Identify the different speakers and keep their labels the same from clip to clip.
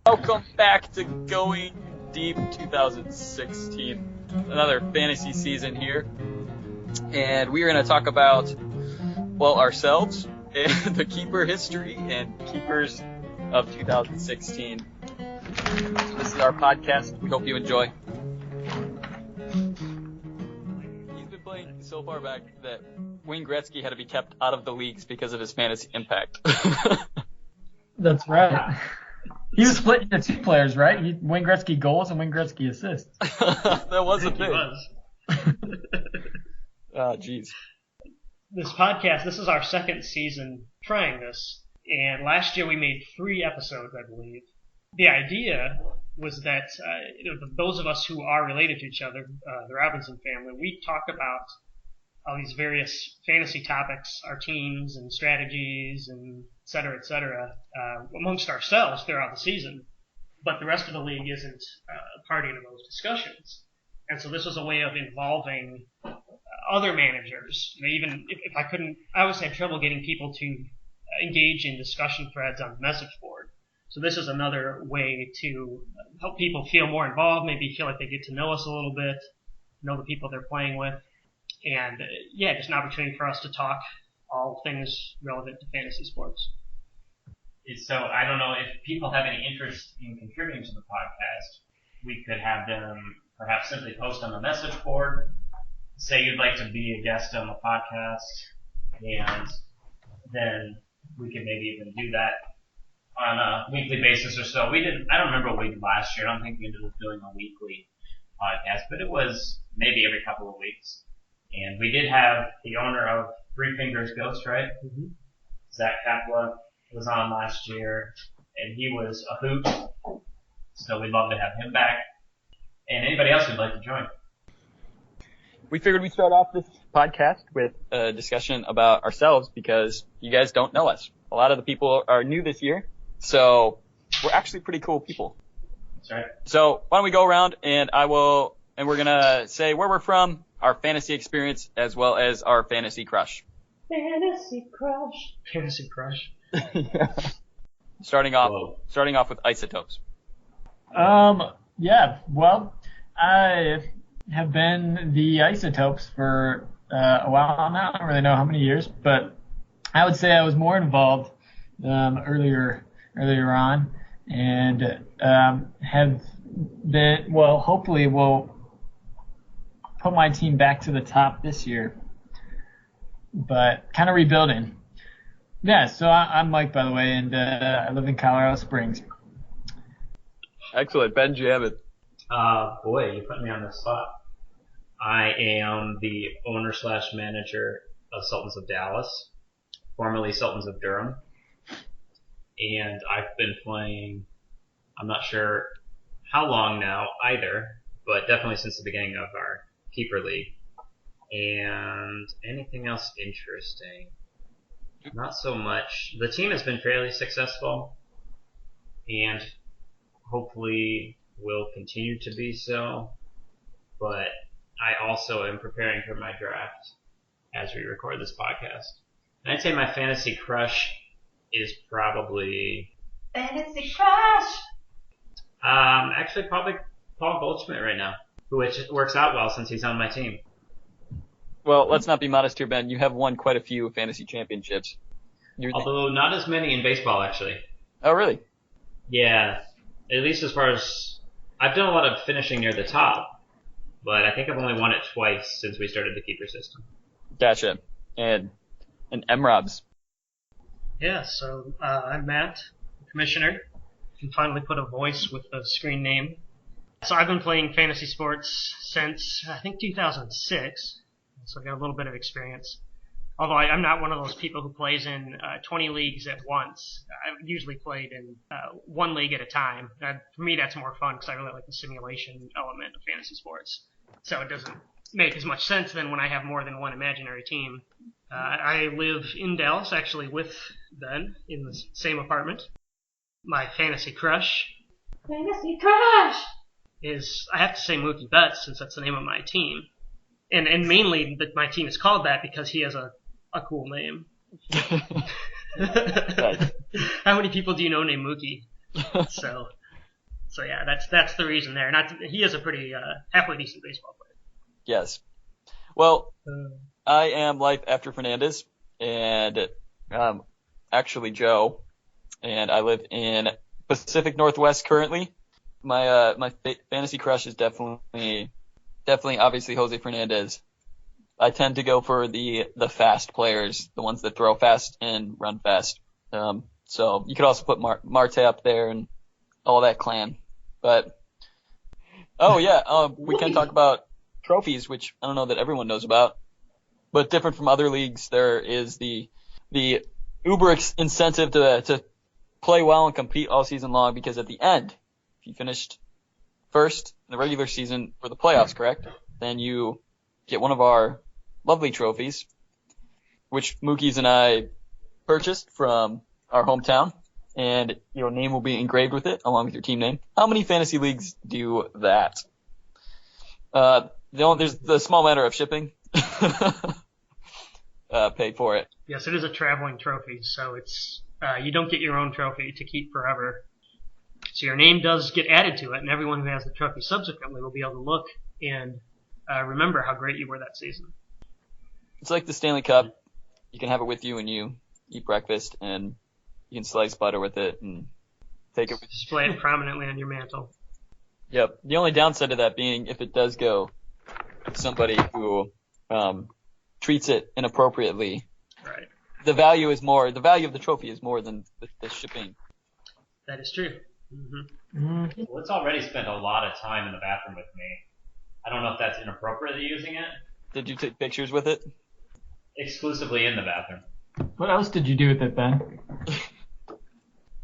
Speaker 1: Welcome back to Going Deep 2016. Another fantasy season here. And we are going to talk about, ourselves and the keeper history and keepers of 2016. So this is our podcast. We hope you enjoy. He's been playing so far back that Wayne Gretzky had to be kept out of the leagues because of his fantasy impact.
Speaker 2: That's right. He was split into two players, right? Wayne Gretzky goals and Wayne Gretzky assists.
Speaker 1: That was a thing. Oh, jeez.
Speaker 3: This podcast, this is our second season trying this, and last year we made 3 episodes, I believe. The idea was that those of us who are related to each other, the Robinson family, we talk about all these various fantasy topics, our teams and strategies and et cetera, amongst ourselves throughout the season. But the rest of the league isn't a party to those discussions. And so this was a way of involving other managers. Even if I couldn't, I always had trouble getting people to engage in discussion threads on the message board. So this is another way to help people feel more involved, maybe feel like they get to know us a little bit, know the people they're playing with. And just an opportunity for us to talk all things relevant to fantasy sports.
Speaker 4: So I don't know if people have any interest in contributing to the podcast. We could have them perhaps simply post on the message board, say you'd like to be a guest on the podcast, and then we could maybe even do that on a weekly basis or so. I don't remember what we did last year. I don't think we ended up doing a weekly podcast, but it was maybe every couple of weeks. And we did have the owner of Three Fingers Ghost, right? Mm-hmm. Zach Kapla was on last year, and he was a hoot. So we'd love to have him back. And anybody else who'd like to join.
Speaker 1: We figured we'd start off this podcast with a discussion about ourselves because you guys don't know us. A lot of the people are new this year, so we're actually pretty cool people.
Speaker 4: That's right.
Speaker 1: So why don't we go around and we're gonna say where we're from, our fantasy experience, as well as our fantasy crush.
Speaker 3: Fantasy crush.
Speaker 1: Yeah. Starting off with isotopes.
Speaker 2: I have been the Isotopes for a while now. I don't really know how many years, but I would say I was more involved earlier on, and have been, hopefully will put my team back to the top this year, but kind of rebuilding. Yeah, so I'm Mike, by the way, and I live in Colorado Springs.
Speaker 1: Excellent. Ben, do you have it?
Speaker 4: Boy, you put me on the spot. I am the owner/manager of Sultans of Dallas, formerly Sultans of Durham. And I've been playing, I'm not sure how long now either, but definitely since the beginning of our Keeper League. And anything else interesting? Not so much. The team has been fairly successful, and hopefully will continue to be so. But I also am preparing for my draft as we record this podcast. And I'd say my fantasy crush is probably...
Speaker 3: Fantasy crush!
Speaker 4: Actually probably Paul Goldschmidt right now, which works out well since he's on my team.
Speaker 1: Well, let's not be modest here, Ben. You have won quite a few fantasy championships.
Speaker 4: Although not as many in baseball, actually.
Speaker 1: Oh, really?
Speaker 4: Yeah. At least as far as... I've done a lot of finishing near the top, but I think I've only won it twice since we started the keeper system.
Speaker 1: Gotcha. And M-Robs.
Speaker 3: Yeah, so I'm Matt, commissioner. Can finally put a voice with a screen name. So I've been playing fantasy sports since, I think, 2006. So I've got a little bit of experience. Although I'm not one of those people who plays in 20 leagues at once. I've usually played in one league at a time. For me, that's more fun because I really like the simulation element of fantasy sports. So it doesn't make as much sense than when I have more than one imaginary team. I live in Dallas, actually, with Ben in the same apartment. My fantasy crush is, I have to say, Mookie Betts, since that's the name of my team. And mainly that my team is called that because he has a cool name.
Speaker 1: Right.
Speaker 3: How many people do you know named Mookie? So So yeah, that's the reason there. He is a pretty halfway decent baseball player.
Speaker 1: Yes. Well, I am life after Fernandez, and actually Joe, and I live in Pacific Northwest currently. My fantasy crush is definitely obviously Jose Fernandez. I tend to go for the fast players, the ones that throw fast and run fast. So you could also put Marte up there and all that clan. But we can talk about trophies, which I don't know that everyone knows about. But different from other leagues, there is the uber incentive to play well and compete all season long, because at the end, if you finished first in the regular season for the playoffs, correct? Then you get one of our lovely trophies, which Mookie's and I purchased from our hometown, and your name will be engraved with it along with your team name. How many fantasy leagues do that? There's the small matter of shipping. Pay for it.
Speaker 3: Yes, it is a traveling trophy, so it's you don't get your own trophy to keep forever. So your name does get added to it, and everyone who has the trophy subsequently will be able to look and remember how great you were that season.
Speaker 1: It's like the Stanley Cup. You can have it with you when you eat breakfast, and you can slice butter with it and take it with you.
Speaker 3: Display it prominently on your mantle.
Speaker 1: Yep. The only downside of that being, if it does go to somebody who treats it inappropriately,
Speaker 3: right,
Speaker 1: the value of the trophy is more than the shipping.
Speaker 3: That is true.
Speaker 4: Well, it's already spent a lot of time in the bathroom with me. I don't know if that's inappropriately using it.
Speaker 1: Did you take pictures with it?
Speaker 4: Exclusively in the bathroom.
Speaker 2: What else did you do with it, Ben?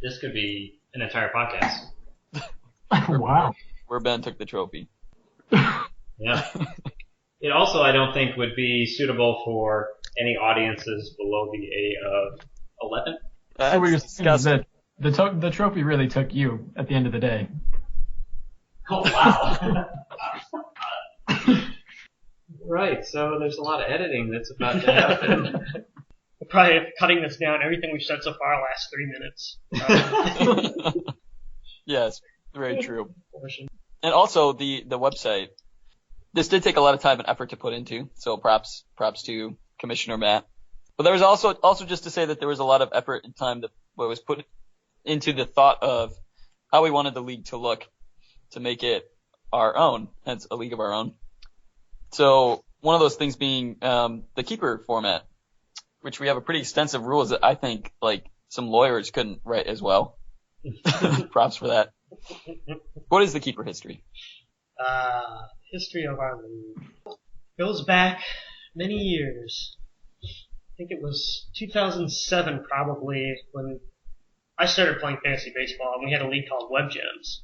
Speaker 4: This could be an entire podcast.
Speaker 2: Wow.
Speaker 1: Where Ben took the trophy.
Speaker 4: Yeah. It also, I don't think, would be suitable for any audiences below the age of 11.
Speaker 2: So what you're saying is that the trophy really took you at the end of the day.
Speaker 4: Oh, wow. Right, so there's a lot of editing that's about to happen.
Speaker 3: We're probably cutting this down. Everything we've said so far lasts 3 minutes.
Speaker 1: Yes, very true. And also the website. This did take a lot of time and effort to put into, so props to Commissioner Matt. But there was also just to say that there was a lot of effort and time that was put into the thought of how we wanted the league to look to make it our own, hence a league of our own. So one of those things being the keeper format, which we have a pretty extensive rules that I think like some lawyers couldn't write as well. Props for that. What is the keeper history?
Speaker 3: History of our league goes back many years. I think it was 2007 probably when I started playing fantasy baseball, and we had a league called Web Gems.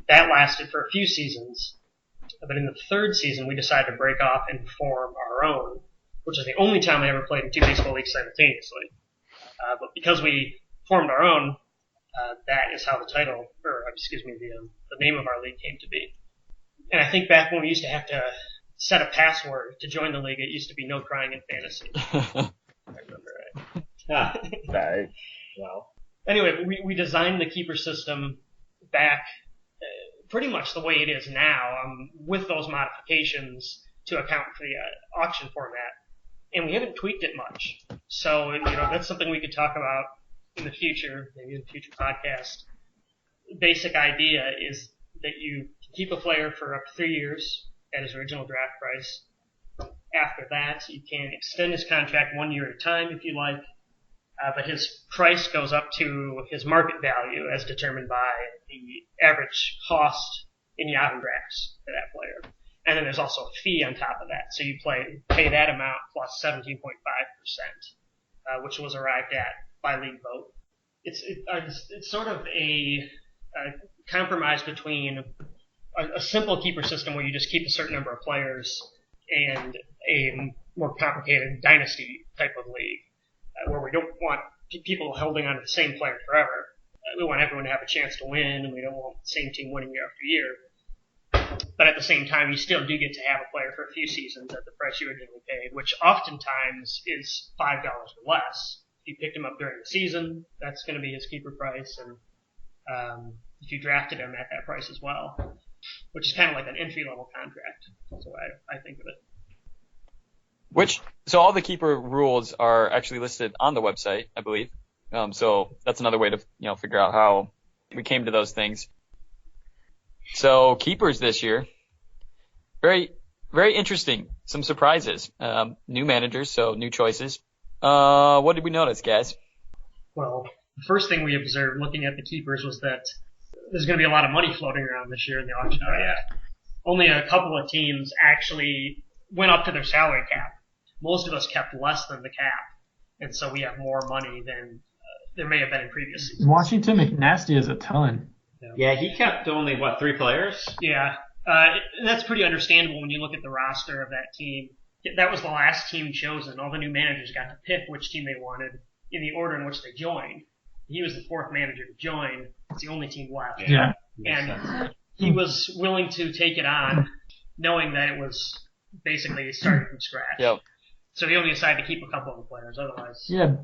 Speaker 3: That lasted for a few seasons, but in the third season we decided to break off and form our own, which is the only time I ever played in two baseball leagues simultaneously. But because we formed our own, that is how the name of our league came to be. And I think back when we used to have to set a password to join the league, it used to be no crying in fantasy. I remember right.
Speaker 1: Right.
Speaker 3: Well, anyway, we designed the keeper system back pretty much the way it is now, with those modifications to account for the auction format, and we haven't tweaked it much. So that's something we could talk about in the future, maybe in a future podcast. The basic idea is that you keep a player for up to 3 years at his original draft price. After that, you can extend his contract 1 year at a time if you like, but his price goes up to his market value as determined by the average cost in Yahoo drafts for that player. And then there's also a fee on top of that, so you pay that amount plus 17.5%, which was arrived at by league vote. It's sort of a compromise between a simple keeper system where you just keep a certain number of players and a more complicated dynasty type of league where we don't want people holding on to the same player forever. We want everyone to have a chance to win, and we don't want the same team winning year after year. But at the same time, you still do get to have a player for a few seasons at the price you originally paid, which oftentimes is $5 or less. If you picked him up during the season, that's going to be his keeper price, and if you drafted him at that price as well, which is kind of like an entry-level contract. That's the way I think of it.
Speaker 1: So all the keeper rules are actually listed on the website, I believe. So that's another way to, figure out how we came to those things. So keepers this year, very, very interesting. Some surprises. New managers, so new choices. What did we notice, guys?
Speaker 3: Well, the first thing we observed looking at the keepers was that there's going to be a lot of money floating around this year in the auction draft. Only a couple of teams actually went up to their salary cap. Most of us kept less than the cap, and so we have more money than there may have been in previous seasons.
Speaker 2: Washington McNasty is a ton.
Speaker 4: Yeah, he kept only, 3 players?
Speaker 3: Yeah, and that's pretty understandable when you look at the roster of that team. That was the last team chosen. All the new managers got to pick which team they wanted in the order in which they joined. He was the 4th manager to join. It's the only team left.
Speaker 2: Yeah.
Speaker 3: And he was willing to take it on, knowing that it was basically starting from scratch.
Speaker 1: Yep.
Speaker 3: So he only decided to keep a couple of the players. Otherwise,
Speaker 2: Yeah,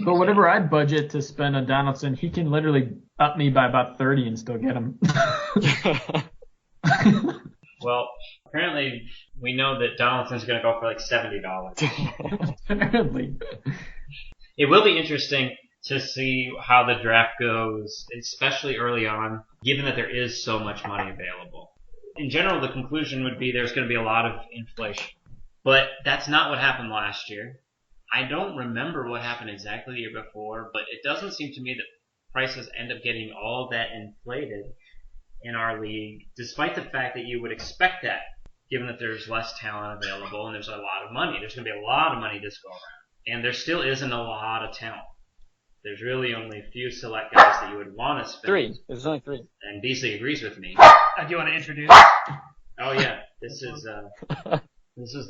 Speaker 2: but whatever I budget to spend on Donaldson, he can literally up me by about 30 and still get him.
Speaker 4: Well, apparently we know that Donaldson's going to go for like $70.
Speaker 2: Apparently.
Speaker 4: It will be interesting to see how the draft goes, especially early on, given that there is so much money available. In general, the conclusion would be there's going to be a lot of inflation. But that's not what happened last year. I don't remember what happened exactly the year before, but it doesn't seem to me that prices end up getting all that inflated in our league, despite the fact that you would expect that, given that there's less talent available and there's a lot of money. There's going to be a lot of money this go around. And there still isn't a lot of talent. There's really only a few select guys that you would want to spend.
Speaker 1: 3. There's only 3.
Speaker 4: And Beasley agrees with me.
Speaker 3: do you want to introduce?
Speaker 4: Oh yeah, this is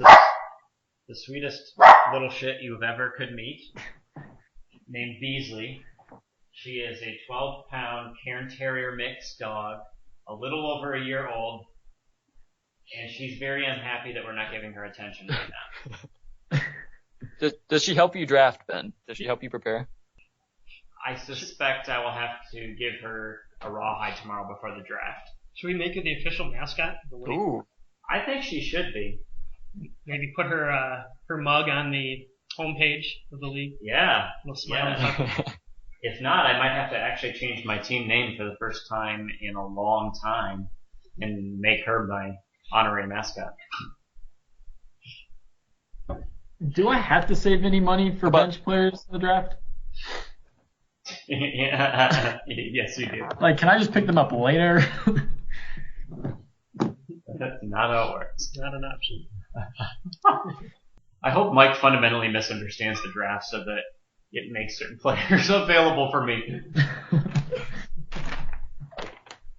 Speaker 4: the sweetest little shit you've ever could meet. Named Beasley. She is a 12-pound Cairn Terrier mixed dog, a little over a year old, and she's very unhappy that we're not giving her attention right now.
Speaker 1: Does she help you draft, Ben? Does she help you prepare?
Speaker 4: I suspect I will have to give her a rawhide tomorrow before the draft.
Speaker 3: Should we make her the official mascot of the league?
Speaker 1: Ooh.
Speaker 4: I think she should be.
Speaker 3: Maybe put her mug on the homepage of the league.
Speaker 4: Yeah.
Speaker 3: Little smile.
Speaker 4: Yeah. If not, I might have to actually change my team name for the first time in a long time and make her my honorary mascot.
Speaker 2: Do I have to save any money for bench players in the draft?
Speaker 4: Yeah. Yes, you do.
Speaker 2: Like, can I just pick them up later?
Speaker 4: That's not how it works.
Speaker 3: Not an option.
Speaker 4: I hope Mike fundamentally misunderstands the draft so that it makes certain players available for me.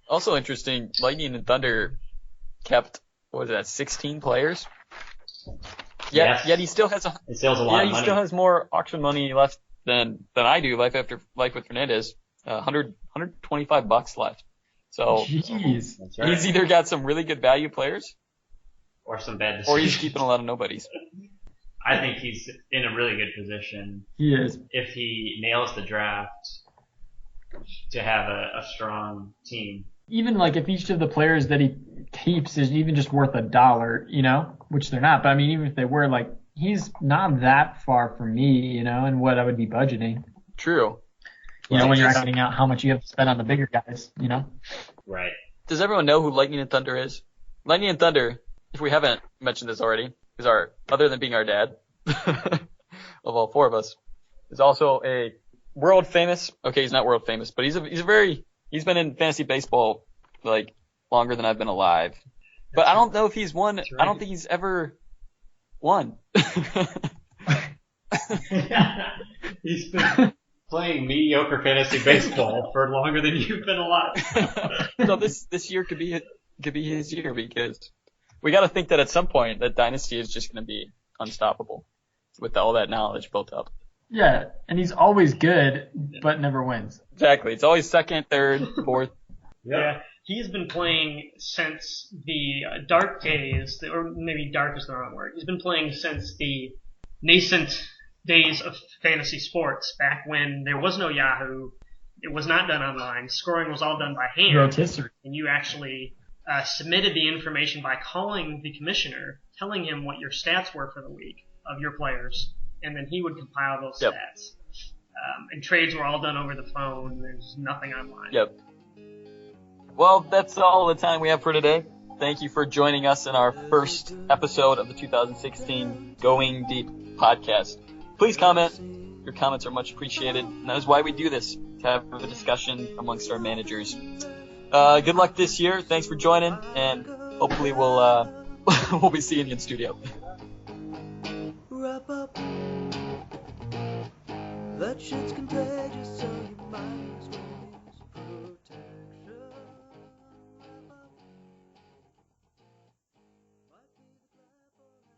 Speaker 1: Also interesting, Lightning and Thunder kept, 16 players?
Speaker 4: Yes.
Speaker 1: Yet he still has
Speaker 4: It sells a lot of money.
Speaker 1: he still has more auction money left than I do, Life with Fernandez. $125 left. So
Speaker 2: Jeez.
Speaker 4: That's right.
Speaker 1: he's either got some really good value players
Speaker 4: Or some bad decisions.
Speaker 1: or he's keeping a lot of nobodies.
Speaker 4: I think he's in a really good position
Speaker 2: He is.
Speaker 4: if he nails the draft to have a strong team.
Speaker 2: Even like if each of the players that he keeps is even just worth $1, which they're not. But I mean, even if they were, like, he's not that far from me, and what I would be budgeting.
Speaker 1: True.
Speaker 2: When you're finding out how much you have to spend on the bigger guys,
Speaker 4: Right.
Speaker 1: Does everyone know who Lightning and Thunder is? Lightning and Thunder, if we haven't mentioned this already, is other than being our dad, of all 4 of us, is also a world famous. Okay, he's not world famous, but he's been in fantasy baseball like longer than I've been alive. But I don't know if he's won.
Speaker 3: Right.
Speaker 1: I don't think he's ever won.
Speaker 4: He's been playing mediocre fantasy baseball for longer than you've been alive.
Speaker 1: So this year could be his year, because we got to think that at some point that dynasty is just going to be unstoppable with all that knowledge built up.
Speaker 2: Yeah, and he's always good, but never wins.
Speaker 1: Exactly. It's always second, third, fourth.
Speaker 3: Yeah. He's been playing since the dark days, or maybe dark is the wrong word. He's been playing since the nascent days of fantasy sports, back when there was no Yahoo, It was not done online. Scoring was all done by hand.
Speaker 2: Rotisserie.
Speaker 3: And you actually submitted the information by calling the commissioner, telling him what your stats were for the week of your players, and then he would compile those
Speaker 1: Yep.
Speaker 3: stats. And trades were all done over the phone. There's nothing online.
Speaker 1: Yep. Well, that's all the time we have for today. Thank you for joining us in our first episode of the 2016 Going Deep podcast. Please comment. Your comments are much appreciated, and that is why we do this, to have a discussion amongst our managers. Good luck this year. Thanks for joining, and hopefully we'll be seeing you in studio.
Speaker 5: Wrap up. That shit's contagious, so you might as well.